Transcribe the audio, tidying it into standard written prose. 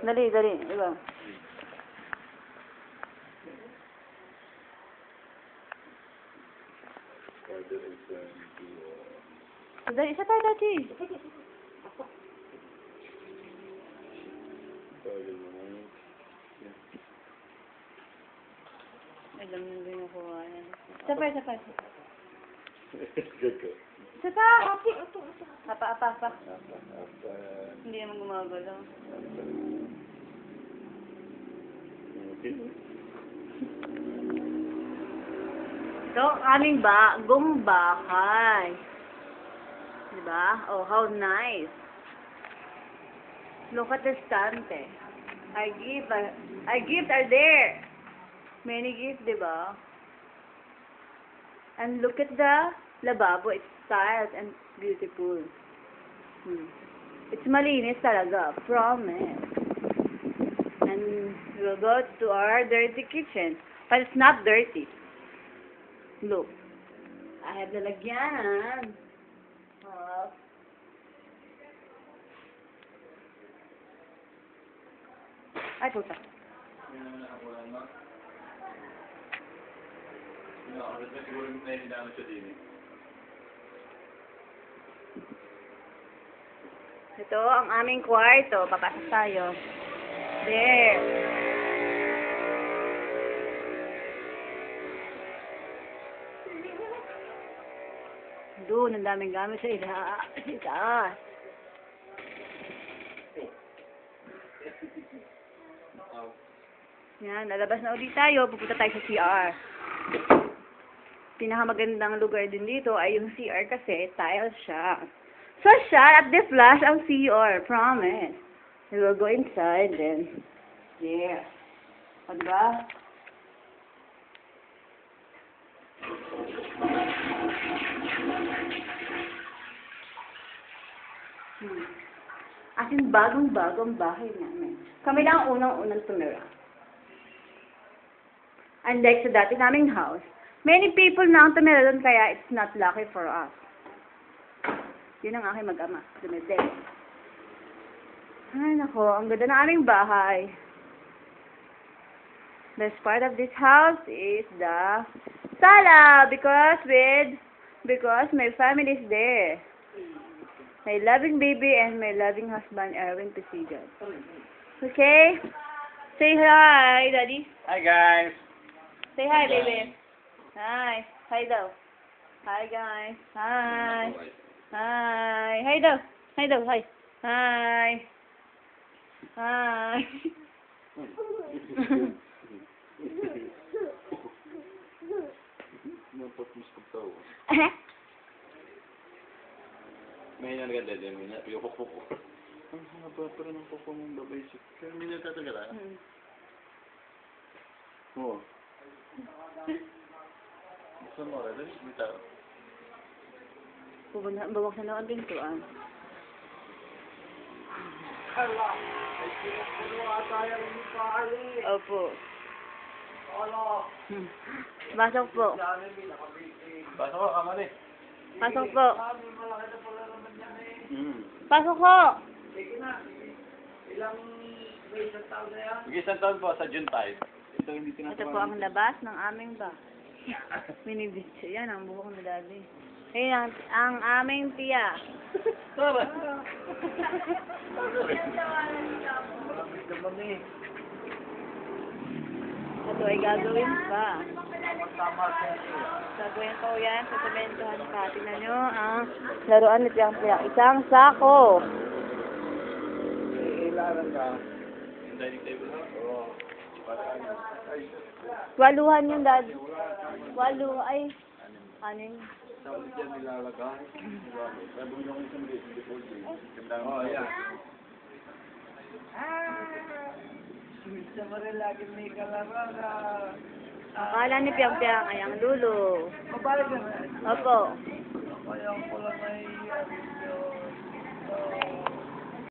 Dali, dali. Diba? Dali, isa tayo dati. Alam mo din ako. Isa pa, isa pa. Isa pa, happy. Apa. Hindi naman gumagalaw. Ito, aming bagong bahay. Diba? Oh, how nice. Look at the stante. Our gifts are there. Many gifts, diba? And look at the lababo. It's styled and beautiful. It's malinis talaga. Promise. And we'll go to our dirty kitchen. But it's not dirty. Look. I have lalagyan. Ay, puta. Ito ang aming kwarto. Papasok tayo. There. Doon, ang daming gamit sa itaas. Yan, lalabas na ulit tayo. Pupunta tayo sa CR. Pinakamagandang lugar din dito ay yung CR kasi tiles siya. So, siya at the flash ang CR. Promise. We will go inside then. Yeah. O, diba? As in, bagong-bagong bahay namin. Kami lang ang unang-unang tumira. Unlike sa dati naming house, many people na ang tumira doon kaya it's not lucky for us. Yun ang aking mag-ama. Dumete. Ay, nako. Ang ganda ng aming bahay. Best part of this house is the sala because my family is there. My loving baby and my loving husband, Erwin Pesigan. Okay? Say hi, Daddy. Hi, guys. Say hi, baby. Hi. Hi daw. Hi, guys. Hi. Hi. Hi daw. Hi daw. Hi. Hi. Hi. May naganda din mo na. Yung kuko ko. Ang haba pa rin ang kuko mong babay siya. Kaya may nagtatagala. Oo. Gusto mo rin? Bitaw. Babaksan na ang pintuan. Hala! Ay, sinupuno ata yung mukha eh. Opo. Hala! Pasok po. Pasok ko, kamali. Pasok po. Malaki na pala naman yan eh. Pasok po. Sige na. Ilang may isang taon na yan? Sige, isang taon po sa June 5. Ito hindi Ito po ang labas ng aming ba. Minibitso. Yan ang buhok ni Daddy. Ayan, ang aming tiya. Tara! Malamig naman eh. Ito ay gagawin pa. Tama siya. Gagawin ko yan sa sementohan pa. Tingnan nyo ang laruan nito yung tiya. Isang sako. Iilaran ka. Yung dining table. Oo. Waluhan yung Daddy. Ay. Anin? Tapos dyan nilalagay. Sabi mo yung isang before day. Oo, yan. Gusto mo rin lagi may kalaro na... Akala ni Piang Piang ay ang lulo. Mabalik na. Opo. Kaya ko lang ay...